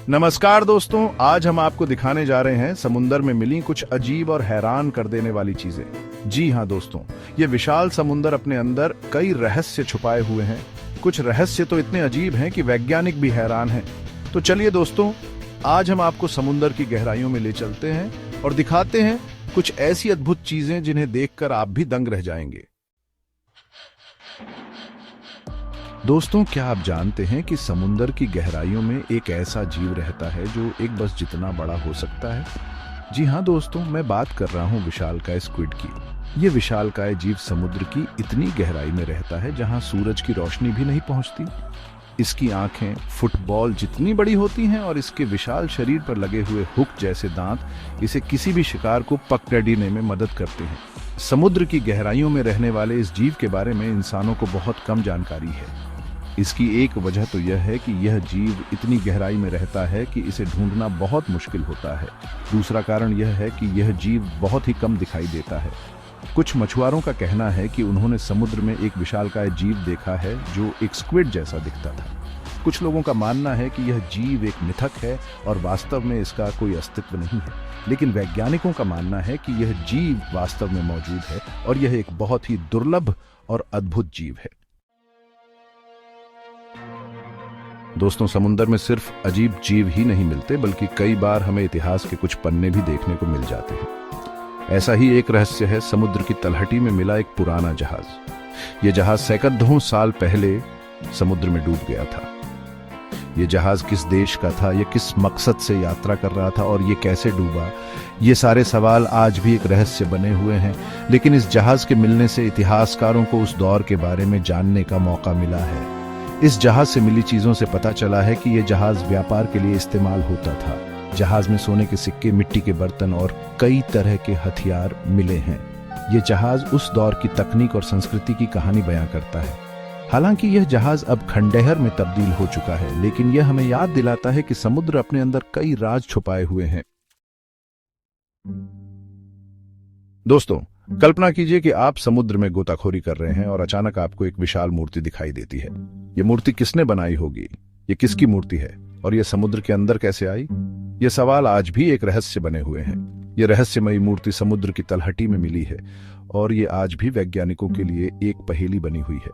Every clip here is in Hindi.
नमस्कार दोस्तों, आज हम आपको दिखाने जा रहे हैं समुंदर में मिली कुछ अजीब और हैरान कर देने वाली चीजें। जी हाँ दोस्तों, ये विशाल समुंदर अपने अंदर कई रहस्य छुपाए हुए हैं। कुछ रहस्य तो इतने अजीब हैं कि वैज्ञानिक भी हैरान हैं। तो चलिए दोस्तों, आज हम आपको समुंदर की गहराइयों में ले चलते हैं और दिखाते हैं कुछ ऐसी अद्भुत चीजें जिन्हें देखकर आप भी दंग रह जाएंगे। दोस्तों, क्या आप जानते हैं कि समुंदर की गहराइयों में एक ऐसा जीव रहता है जो एक बस जितना बड़ा हो सकता है? जी हाँ दोस्तों, मैं बात कर रहा हूँ विशालकाय स्क्विड की। ये विशालकाय जीव समुद्र की इतनी गहराई में रहता है जहाँ सूरज की रोशनी भी नहीं पहुँचती। इसकी आंखें फुटबॉल जितनी बड़ी होती हैं और इसके विशाल शरीर पर लगे हुए हुक जैसे दांत इसे किसी भी शिकार को पकड़ने में मदद करते हैं। समुद्र की गहराइयों में रहने वाले इस जीव के बारे में इंसानों को बहुत कम जानकारी है। इसकी एक वजह तो यह है कि यह जीव इतनी गहराई में रहता है कि इसे ढूंढना बहुत मुश्किल होता है। दूसरा कारण यह है कि यह जीव बहुत ही कम दिखाई देता है। कुछ मछुआरों का कहना है कि उन्होंने समुद्र में एक विशालकाय जीव देखा है जो एक स्क्विड जैसा दिखता था। कुछ लोगों का मानना है कि यह जीव एक मिथक है और वास्तव में इसका कोई अस्तित्व नहीं है, लेकिन वैज्ञानिकों का मानना है कि यह जीव वास्तव में मौजूद है और यह एक बहुत ही दुर्लभ और अद्भुत जीव है। दोस्तों, समुंदर में सिर्फ अजीब जीव ही नहीं मिलते, बल्कि कई बार हमें इतिहास के कुछ पन्ने भी देखने को मिल जाते हैं। ऐसा ही एक रहस्य है समुद्र की तलहटी में मिला एक पुराना जहाज। यह जहाज सैकड़ों साल पहले समुद्र में डूब गया था। यह जहाज किस देश का था, यह किस मकसद से यात्रा कर रहा था और यह कैसे डूबा, ये सारे सवाल आज भी एक रहस्य बने हुए हैं। लेकिन इस जहाज के मिलने से इतिहासकारों को उस दौर के बारे में जानने का मौका मिला है। इस जहाज से मिली चीजों से पता चला है कि यह जहाज व्यापार के लिए इस्तेमाल होता था। जहाज में सोने के सिक्के, मिट्टी के बर्तन और कई तरह के हथियार मिले हैं। यह जहाज उस दौर की तकनीक और संस्कृति की कहानी बयां करता है। हालांकि यह जहाज अब खंडहर में तब्दील हो चुका है, लेकिन यह हमें याद दिलाता है कि समुद्र अपने अंदर कई राज छुपाए हुए हैं। दोस्तों, कल्पना कीजिए कि आप समुद्र में गोताखोरी कर रहे हैं और अचानक आपको एक विशाल मूर्ति दिखाई देती है। यह मूर्ति किसने बनाई होगी? यह किसकी मूर्ति है और यह समुद्र के अंदर कैसे आई? ये सवाल आज भी एक रहस्य बने हुए हैं। यह रहस्यमयी मूर्ति समुद्र की तलहटी में मिली है और यह आज भी वैज्ञानिकों के लिए एक पहेली बनी हुई है।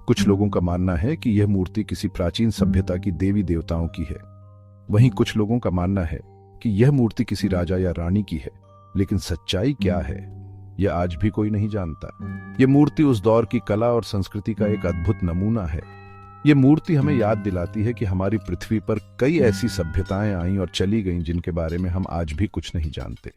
कुछ लोगों का मानना है कि यह मूर्ति किसी प्राचीन सभ्यता की देवी देवताओं की है। वहीं कुछ लोगों का मानना है कि यह मूर्ति किसी राजा या रानी की है। लेकिन सच्चाई क्या है, यह आज भी कोई नहीं जानता। यह मूर्ति उस दौर की कला और संस्कृति का एक अद्भुत नमूना है। यह मूर्ति हमें याद दिलाती है कि हमारी पृथ्वी पर कई ऐसी सभ्यताएं आईं और चली गईं जिनके बारे में हम आज भी कुछ नहीं जानते।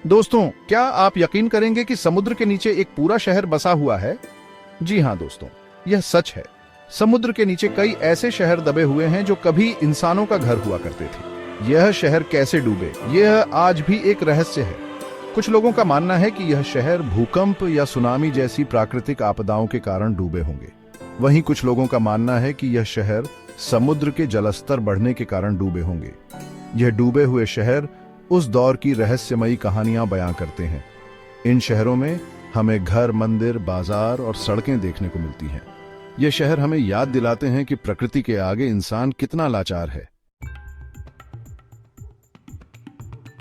दोस्तों, क्या आप यकीन करेंगे कि समुद्र के नीचे एक पूरा शहर बसा हुआ है? जी हाँ दोस्तों, यह सच है। समुद्र के नीचे कई ऐसे शहर दबे हुए हैं जो कभी इंसानों का घर हुआ करते थे। यह शहर कैसे डूबे, यह आज भी एक रहस्य है। कुछ लोगों का मानना है कि यह शहर भूकंप या सुनामी जैसी प्राकृतिक आपदाओं के कारण डूबे होंगे। वहीं कुछ लोगों का मानना है कि यह शहर समुद्र के जलस्तर बढ़ने के कारण डूबे होंगे। यह डूबे हुए शहर उस दौर की रहस्यमयी कहानियां बयां करते हैं। इन शहरों में हमें घर, मंदिर, बाजार और सड़कें देखने को मिलती हैं। ये शहर हमें याद दिलाते हैं कि प्रकृति के आगे इंसान कितना लाचार है।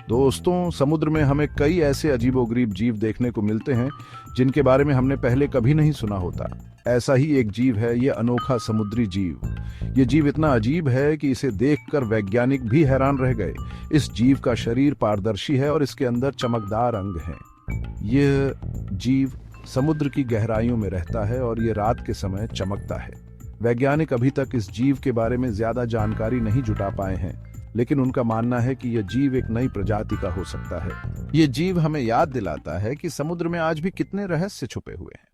दोस्तों, समुद्र में हमें कई ऐसे अजीबोगरीब जीव देखने को मिलते हैं जिनके बारे में हमने पहले कभी नहीं सुना होता। ऐसा ही एक जीव है ये अनोखा समुद्री जीव। ये जीव इतना अजीब है कि इसे देखकर वैज्ञानिक भी हैरान रह गए। इस जीव का शरीर पारदर्शी है और इसके अंदर चमकदार अंग हैं। यह जीव समुद्र की गहराइयों में रहता है और ये रात के समय चमकता है। वैज्ञानिक अभी तक इस जीव के बारे में ज्यादा जानकारी नहीं जुटा पाए हैं, लेकिन उनका मानना है कि यह जीव एक नई प्रजाति का हो सकता है। यह जीव हमें याद दिलाता है कि समुद्र में आज भी कितने रहस्य छुपे हुए हैं।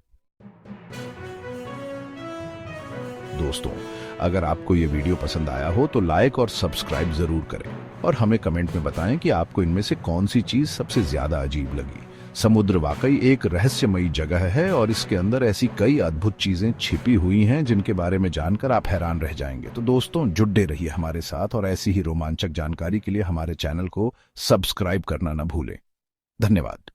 दोस्तों, अगर आपको यह वीडियो पसंद आया हो तो लाइक और सब्सक्राइब जरूर करें और हमें कमेंट में बताएं कि आपको इनमें से कौन सी चीज सबसे ज्यादा अजीब लगी। समुद्र वाकई एक रहस्यमयी जगह है और इसके अंदर ऐसी कई अद्भुत चीजें छिपी हुई हैं जिनके बारे में जानकर आप हैरान रह जाएंगे। तो दोस्तों, जुड़े रहिए हमारे साथ और ऐसी ही रोमांचक जानकारी के लिए हमारे चैनल को सब्सक्राइब करना न भूलें। धन्यवाद।